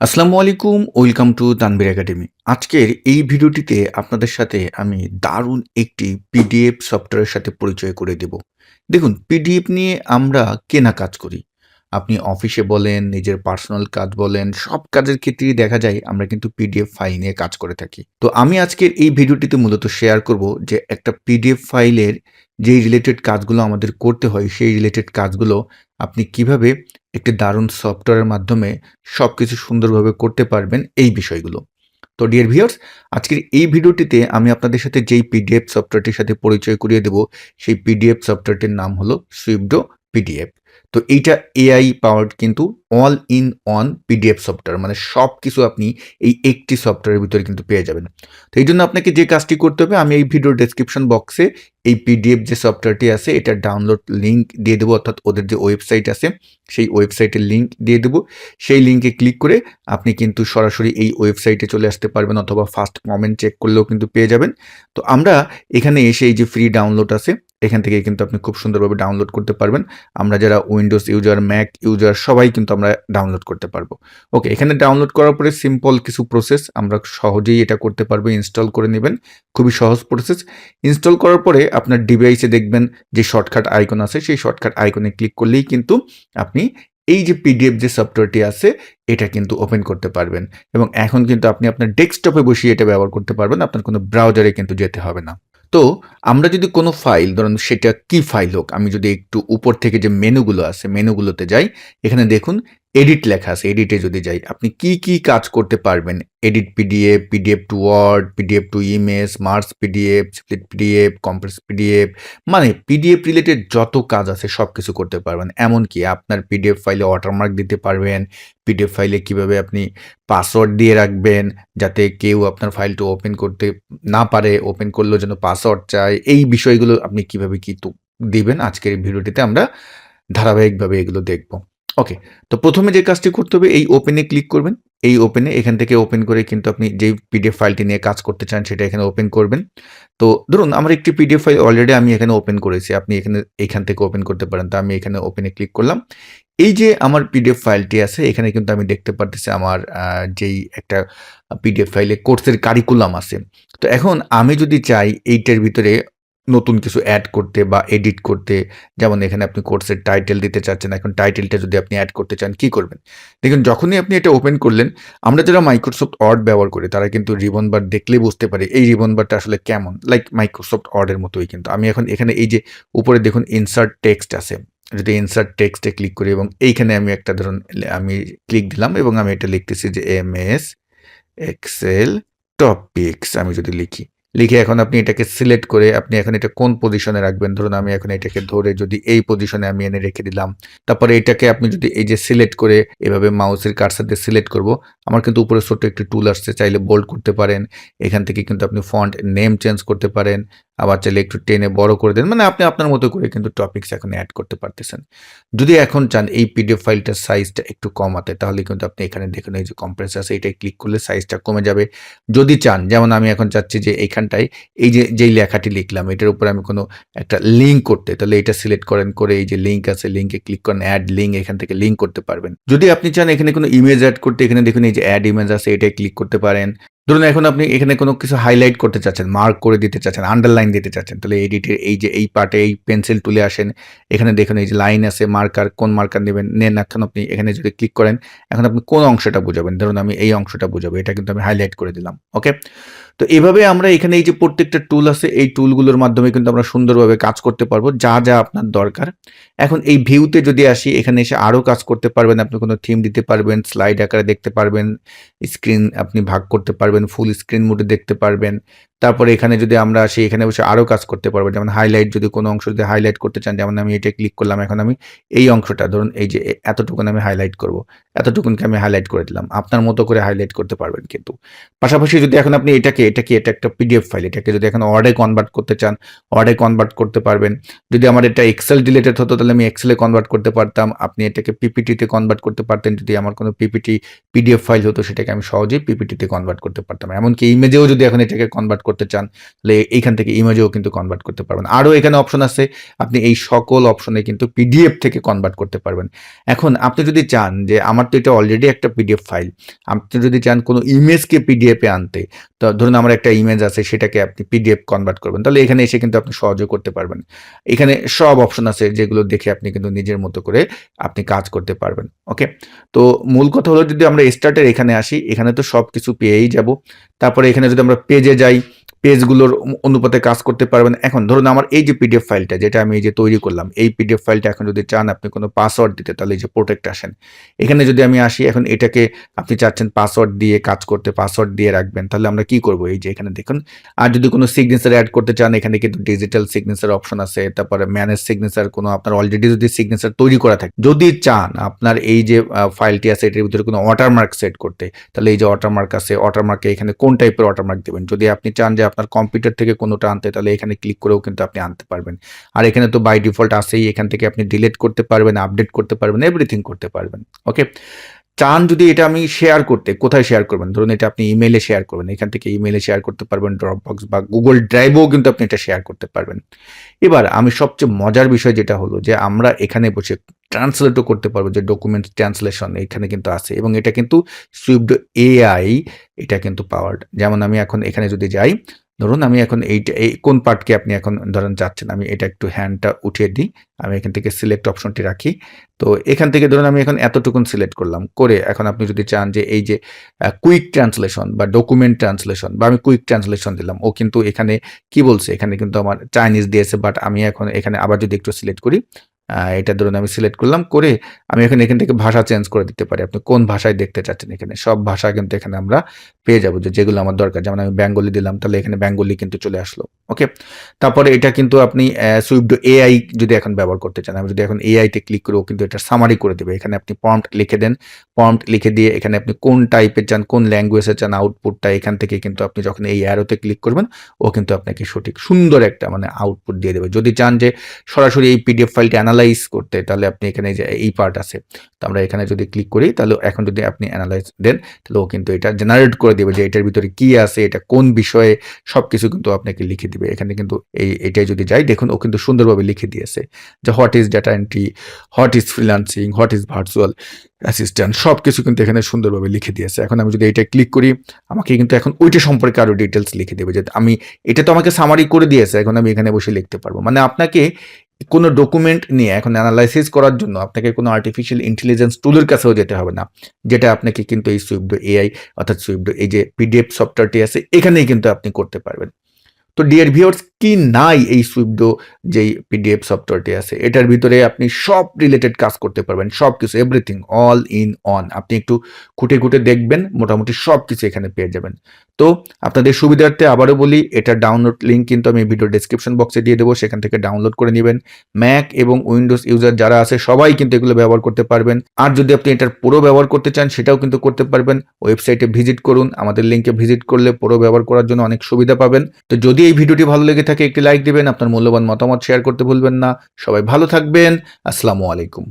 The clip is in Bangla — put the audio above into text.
আসসালামু আলাইকুম, ওয়েলকাম টু তানভীর একাডেমি। আজকের এই ভিডিওটিতে আপনাদের সাথে আমি দারুণ একটি পিডিএফ সফটওয়্যারের সাথে পরিচয় করে দেব। দেখুন, পিডিএফ নিয়ে আমরা কেনা কাজ করি। আপনি অফিসে বলেন, নিজের পার্সোনাল কাজ বলেন, সব কাজের ক্ষেত্রেই দেখা যায় আমরা কিন্তু পিডিএফ ফাইল নিয়ে কাজ করে থাকি। তো আমি আজকের এই ভিডিওটিতে মূলত শেয়ার করব যে একটা পিডিএফ ফাইলের যেই রিলেটেড কাজগুলো আমাদের করতে হয়, সেই রিলেটেড কাজগুলো আপনি কিভাবে একটি দারুণ সফটওয়্যারের মাধ্যমে সবকিছু সুন্দরভাবে করতে পারবেন এই বিষয়গুলো। তো ডিয়ার ভিউয়ার্স, আজকের এই ভিডিওটিতে আমি আপনাদের সাথে যেই পিডিএফ সফটওয়্যারটির সাথে পরিচয় করিয়ে দেব, সেই পিডিএফ সফটওয়্যারটির নাম হলো সুইফটও পিডিএফ। তো এইটা এআই পাওয়ার্ড কিন্তু all in one PDF software, মানে সবকিছু আপনি এই একটি সফটওয়্যারের ভিতরে কিন্তু পেয়ে যাবেন। তো এই জন্য আপনাকে যে কাজটি করতে হবে, আমি এই ভিডিওর ডেসক্রিপশন বক্সে এই পিডিএফ যে সফটওয়্যারটি আছে এটার ডাউনলোড লিঙ্ক দিয়ে দেবো, অর্থাৎ ওদের যে ওয়েবসাইট আছে সেই ওয়েবসাইটের লিঙ্ক দিয়ে দেবো। সেই লিঙ্কে ক্লিক করে আপনি কিন্তু সরাসরি এই ওয়েবসাইটে চলে আসতে পারবেন, অথবা ফার্স্ট কমেন্ট চেক করলেও কিন্তু পেয়ে যাবেন। তো আমরা এখানে এসে এই যে ফ্রি ডাউনলোড আছে, এখান থেকে কিন্তু আপনি খুব সুন্দরভাবে ডাউনলোড করতে পারবেন। আমরা যারা উইন্ডোজ ইউজার, ম্যাক ইউজার সবাই কিন্তু আমরা ডাউনলোড করতে পারবো। ওকে, এখানে ডাউনলোড করার পরে সিম্পল কিছু প্রসেস আমরা সহজেই এটা করতে পারবো। ইনস্টল করে নেবেন, খুবই সহজ প্রসেস। ইনস্টল করার পরে আপনার ডিভাইসে দেখবেন যে শর্টকাট আইকন আছে, সেই শর্টকাট আইকনে ক্লিক করলেই কিন্তু আপনি এই যে পিডিএফ যে সফটওয়্যারটি আছে এটা কিন্তু ওপেন করতে পারবেন, এবং এখন কিন্তু আপনি আপনার ডেস্কটপে বসিয়ে এটা ব্যবহার করতে পারবেন, আপনার কোনো ব্রাউজারে কিন্তু যেতে হবে না। তো আমরা যদি কোনো ফাইল, ধরুন সেটা কি ফাইল হোক, আমি যদি একটু উপর থেকে যে মেনুগুলো আছে মেনুগুলোতে যাই, এখানে দেখুন এডিট লেখা আছে। এডিটে যদি যাই, আপনি কি কি কাজ করতে পারবেন, edit PDF, PDF to Word, PDF to image, merge PDF, split PDF, compress PDF, মানে পিডিএফ রিলেটেড যত কাজ আছে সব কিছু করতে পারবেন। এমনকি আপনার পিডিএফ ফাইলে ওয়াটারমার্ক দিতে পারবেন, পিডিএফ ফাইলে কিভাবে আপনি পাসওয়ার্ড দিয়ে রাখবেন যাতে কেউ আপনার ফাইলটা ওপেন করতে না পারে, ওপেন করলেও যেন পাসওয়ার্ড চায়, এই বিষয়গুলো আপনি কিভাবে কি দিবেন আজকের এই ভিডিওটিতে আমরা ধারাবাহিকভাবে এগুলো দেখব। ওকে, তো প্রথমে যে কাজটি করতে হবে, এই ওপেনে ক্লিক করবেন। এই ওপেনে এখান থেকে ওপেন করে কিন্তু আপনি যেই পিডিএফ ফাইলটি নিয়ে কাজ করতে চান সেটা এখানে ওপেন করবেন। তো ধরুন আমার একটি পিডিএফ ফাইল অলরেডি আমি এখানে ওপেন করেছি, আপনি এখান থেকে ওপেন করতে পারেন। তো আমি এখানে ওপেনে ক্লিক করলাম। এই যে আমার পিডিএফ ফাইলটি আছে, এখানে কিন্তু আমি দেখতে পারতেছি আমার যেই একটা পিডিএফ ফাইলে কোর্সের কারিকুলাম আছে। তো এখন আমি যদি চাই এইটার ভিতরে নতুন কিছু অ্যাড করতে বা এডিট করতে, যেমন এখানে আপনি কোর্সের টাইটেল দিতে চাচ্ছেন, এখন টাইটেলটা যদি আপনি অ্যাড করতে চান, কি করবেন? দেখুন, যখনই আপনি এটা ওপেন করলেন, আমরা যারা মাইক্রোসফট ওয়ার্ড ব্যবহার করি তারা কিন্তু রিবন বার দেখলেই বুঝতে পারে এই রিবন বারটা আসলে কেমন, লাইক মাইক্রোসফট ওয়ার্ডের মতোই কিন্তু। আমি এখন এখানে এই যে উপরে দেখুন ইনসার্ট টেক্সট আছে, যদি ইনসার্ট টেক্সটে ক্লিক করি এবং এইখানে আমি একটা ধরুন আমি ক্লিক দিলাম এবং আমি এটা লিখতেছি যে এমএস এক্সেল টপিকস আমি যদি লিখে এখন আপনি এটাকে সিলেক্ট করে আপনি এখন এটা কোন পজিশনে রাখবেন, ধরুন আমি এখন এটাকে ধরে যদি এই পজিশনে আমি এনে রেখে দিলাম, তারপরে এটাকে আপনি যদি এই যে সিলেক্ট করে এভাবে মাউসের কার্সার দিয়ে সিলেক্ট করব, আমার কিন্তু উপরে ছোট্ট একটি টুল আসছে, চাইলে বোল্ড করতে পারেন। এখান থেকে কিন্তু আপনি ফন্ট নেম চেঞ্জ করতে পারেন, আবার চাইলে একটু টেনে বড় করে দেন, মানে আপনি আপনার মতো করে কিন্তু টপিকস এখন অ্যাড করতে পারতেছেন। যদি এখন চান এই পিডিএফ ফাইলটার সাইজটা একটু কমাতে, তাহলে কিন্তু আপনি এখানে দেখুন এই যে কম্প্রেস আছে, এটাই ক্লিক করলে সাইজটা কমে যাবে। যদি চান, যেমন আমি এখন চাচ্ছি যে এইখানটায় এই যে যেই লেখাটি লিখলাম এটার উপরে আমি কোনো একটা লিঙ্ক করতে, তাহলে এটা সিলেক্ট করেন, করে এই যে লিঙ্ক আছে লিঙ্কে ক্লিক করেন, অ্যাড লিঙ্ক, এখান থেকে লিঙ্ক করতে পারবেন। যদি আপনি চান এখানে কোনো ইমেজ অ্যাড করতে, এখানে দেখুন এই যে অ্যাড ইমেজ আছে, এটাই ক্লিক করতে পারেন। ধরুন এখন আপনি এখানে কোনো কিছু হাইলাইট করতে চাচ্ছেন, মার্ক করে দিতে চাচ্ছেন, আন্ডারলাইন দিতে চাচ্ছেন, তাহলে এডিটের এই যে এই পার্টে এই পেন্সিল টুলে আসেন, এখানে দেখুন এই যে লাইন আছে, মার্কার, কোন মার্কার নেন, এখন আপনি এখানে যদি ক্লিক করেন, এখন আপনি কোন অংশটা বোঝাবেন, ধরুন আমি এই অংশটা বোঝাবো, এটা কিন্তু আমি হাইলাইট করে দিলাম। ওকে, তো এভাবে আমরা এখানে এই যে প্রত্যেকটা টুল আছে, এই টুলগুলোর মাধ্যমে কিন্তু আমরা সুন্দরভাবে কাজ করতে পারবো যা যা আপনার দরকার। এখন এই ভিউতে যদি আসি, এখানে এসে আরও কাজ করতে পারবেন, আপনি কোনো থিম দিতে পারবেন, স্লাইড আকারে দেখতে পারবেন, স্ক্রিন আপনি ভাগ করতে পারবেন, ফুল স্ক্রিন মোডে দেখতে পারবেন। তারপরে এখানে যদি আমরা আসি, এখানে বসে আরও কাজ করতে পারবেন, যেমন হাইলাইট, যদি কোনো অংশ যদি হাইলাইট করতে চান, যেমন আমি এটা ক্লিক করলাম, এখন আমি এই অংশটা ধরুন এই যে এতটুকুন আমি হাইলাইট করব, এতটুকুনকে আমি হাইলাইট করে দিলাম, আপনার মতো করে হাইলাইট করতে পারবেন কিন্তু। পাশাপাশি যদি এখন আপনি এটা একটা পিডিএফ ফাইল, এটাকে যদি এখন ওয়ার্ডে কনভার্ট করতে চান, ওয়ার্ডে কনভার্ট করতে পারবেন। যদি আমার এটা এক্সেল রিলেটেড হতো তাহলে আমি এক্সেলে কনভার্ট করতে পারতাম, আপনি এটাকে পিপিটিতে কনভার্ট করতে পারতেন। যদি আমার কোনো পিপিটি পিডিএফ ফাইল হতো সেটাকে আমি সহজেই পিপিটিতে কনভার্ট করতে পারতাম, এমনকি ইমেজেও যদি এখন এটাকে কনভার্ট করতে চান, তাহলে এইখান থেকে ইমেজেও কিন্তু কনভার্ট করতে পারবেন। আরও এখানে অপশন আছে, আপনি এই সকল অপশনে কিন্তু পিডিএফ থেকে কনভার্ট করতে পারবেন। এখন আপনি যদি চান যে আমার তো এটা অলরেডি একটা পিডিএফ ফাইল, আপনি যদি চান কোনো ইমেজকে পিডিএফে আনতে, তো ধরুন আমার একটা ইমেজ আছে সেটাকে আপনি পিডিএফ কনভার্ট করবেন, তাহলে এখানে এসে কিন্তু আপনি সহজে করতে পারবেন। এখানে সব অপশন আছে যেগুলো দেখে আপনি কিন্তু নিজের মতো করে আপনি কাজ করতে পারবেন। ওকে, তো মূল কথা হলো যদি আমরা স্টার্টের এখানে আসি, এখানে তো সব কিছু পেয়েই যাব। তারপরে এখানে যদি আমরা পেজে যাই, পেজগুলোর অনুপাতে কাজ করতে পারবেন। এখন ধরুন আমার এই যে পিডিএফ ফাইলটা যেটা আমি এই যে তৈরি করলাম, এই পিডিএফ ফাইলটা এখন যদি চান আপনি কোনো পাসওয়ার্ড দিতে, তাহলে এই যে প্রোটেক্ট আসেন, এখানে যদি আমি আসি, এখন এটাকে আপনি চাচ্ছেন পাসওয়ার্ড দিয়ে কাজ করতে, পাসওয়ার্ড দিয়ে রাখবেন, তাহলে আমরা কি করব, এই যে এখানে দেখুন। আর যদি কোনো সিগনেচার অ্যাড করতে চান, এখানে কিন্তু ডিজিটাল সিগনেচার অপশন আছে, তারপরে ম্যানেজ সিগনেচার, কোনো আপনার অলরেডি যদি সিগনেচার তৈরি করা থাকে, যদি চান আপনার এই যে ফাইলটি আছে এটার ভিতরে কোনো ওয়াটারমার্ক সেট করতে, তাহলে এই যে ওয়াটারমার্ক আছে, ওয়াটারমার্কে এখানে কোন টাইপের ওয়াটারমার্ক দেবেন। যদি আপনি চান যে আপনার কম্পিউটার থেকে কোনোটা আনতে, তাহলে এখানে ক্লিক করেও কিন্তু আপনি আনতে পারবেন। আর এখানে তো বাই ডিফল্ট আছেই, এখান থেকে আপনি ডিলিট করতে পারবেন, আপডেট করতে পারবেন, এভরিথিং করতে পারবেন। ওকে, চান যদি এটা আমি শেয়ার করতে, কোথায় শেয়ার করবেন, ধরুন এটা আপনি ইমেইলে শেয়ার করবেন, এখান থেকে ইমেইলে শেয়ার করতে পারবেন, ড্রপবক্স বা গুগল ড্রাইভেও কিন্তু আপনি এটা শেয়ার করতে পারবেন। এবার আমি সবচেয়ে মজার বিষয় যেটা হলো যে আমরা এখানে বসে ট্রান্সলেটও করতে পারবো, যে ডকুমেন্ট ট্রান্সলেশন এখানে কিন্তু আছে, এবং এটা কিন্তু সুইফট এআই এটা কিন্তু পাওয়ার্ড। যেমন আমি এখন এখানে যদি যাই, ধরুন আমি এখন এইটা এই কোন পার্টকে আপনি এখন ধরেন যাচ্ছেন, আমি এটা একটু হ্যান্ডটা উঠিয়ে দিই, আমি এখান থেকে সিলেক্ট অপশনটি রাখি। তো এখান থেকে ধরুন আমি এখন এতটুকুন সিলেক্ট করলাম, করে এখন আপনি যদি চান যে এই যে কুইক ট্রান্সলেশন বা ডকুমেন্ট ট্রান্সলেশন, বা আমি কুইক ট্রান্সলেশন দিলাম, ও কিন্তু এখানে কি বলছে, এখানে কিন্তু আমার চাইনিজ দিয়েছে, বাট আমি এখন এখানে আবার যদি একটু সিলেক্ট করি, এটা ধরুন আমি সিলেক্ট করলাম, করে আমি এখন এখান থেকে ভাষা চেঞ্জ করে দিতে পারি। আপনি কোন ভাষায় দেখতে চাচ্ছেন, এখানে সব ভাষা কিন্তু এখানে আমরা পেয়ে যাবো, যে যেগুলো আমার দরকার। যেমন আমি বেঙ্গলি দিলাম, তাহলে এখানে বেঙ্গলি কিন্তু চলে আসলো। ওকে, তারপরে এটা কিন্তু আপনি সুইফট এআই যদি এখন ব্যবহার করতে চান, আমি যদি এখন এআইতে ক্লিক করি, ও কিন্তু এটা সামারি করে দেবে। এখানে আপনি প্রম্পট লিখে দেন, প্রম্পট লিখে দিয়ে এখানে আপনি কোন টাইপের চান, কোন ল্যাঙ্গুয়েজে চান আউটপুটটা, এখান থেকে কিন্তু আপনি যখন এই অ্যারোতে ক্লিক করবেন, ও কিন্তু আপনাকে সঠিক সুন্দর একটা মানে আউটপুট দিয়ে দেবে। যদি চান যে সরাসরি এই পিডিএফ ফাইলটি অ্যানালাইজ করতে, তাহলে আপনি এখানে যে এই পার্ট আছে, তো আমরা এখানে যদি ক্লিক করি, তাহলে এখন যদি আপনি অ্যানালাইজ দেন, তাহলে ও কিন্তু এটা জেনারেট করে দেবে যে এটার ভিতরে কি আছে, এটা কোন বিষয়ে, সবকিছু কিন্তু আপনাকে লিখে দিবে। এখানে কিন্তু এটাই যদি যাই, দেখুন ও কিন্তু সুন্দরভাবে লিখে দিয়েছে যে what is data entry, what is freelancing, what is virtual assistant, সবকিছু কিন্তু এখানে সুন্দরভাবে লিখে দিয়েছে। এখন আমি যদি এটা ক্লিক করি, আমাকে কিন্তু এখন ওইটা সম্পর্কে আরো ডিটেলস লিখে দেবে, যে আমি এটা তো আমাকে সামারি করে দিয়েছে, এখন আমি এখানে বসে লিখতে পারবো। মানে আপনাকে কোনো ডকুমেন্ট নিয়ে এখন অ্যানালাইসিস করার জন্য আপনাকে কোনো আর্টিফিশিয়াল ইন্টেলিজেন্স টুলের কাছেও যেতে হবে না, যেটা আপনাকে কিন্তু এই সুইফট এআই অর্থাৎ সুইফট এই যে পিডিএফ সফটওয়্যারটি আছে এখানেই কিন্তু আপনি করতে পারবেন। তো ডিয়ার ভিউয়ার্স, কি নাই এই সুইফট যেই পিডিএফ সফটওয়্যারটি আছে, এটার ভিতরে আপনি সব রিলেটেড কাজ করতে পারবেন, সব কিছু, এভরিথিং, অল ইন অন। আপনি একটু খুঁটে খুঁটে দেখবেন, মোটামুটি সব কিছু এখানে পেয়ে যাবেন। তো আপনাদের সুবিধার্থে আবারও বলি, এটার ডাউনলোড লিঙ্ক কিন্তু আমি ভিডিও ডেসক্রিপশন বক্সে দিয়ে দেবো, সেখান থেকে ডাউনলোড করে নেবেন। ম্যাক এবং উইন্ডোজ ইউজার যারা আছে সবাই কিন্তু এগুলো ব্যবহার করতে পারবেন। আর যদি আপনি এটার পুরো ব্যবহার করতে চান, সেটাও কিন্তু করতে পারবেন। ওয়েবসাইটে ভিজিট করুন, আমাদের লিঙ্কে ভিজিট করলে পুরো ব্যবহার করার জন্য অনেক সুবিধা পাবেন। তো যদি এই ভিডিওটি ভালো লেগে থাকে, একটি লাইক দিবেন, আপনার মূল্যবান মতামত শেয়ার করতে ভুলবেন না। সবাই ভালো থাকবেন। আসসালামু আলাইকুম।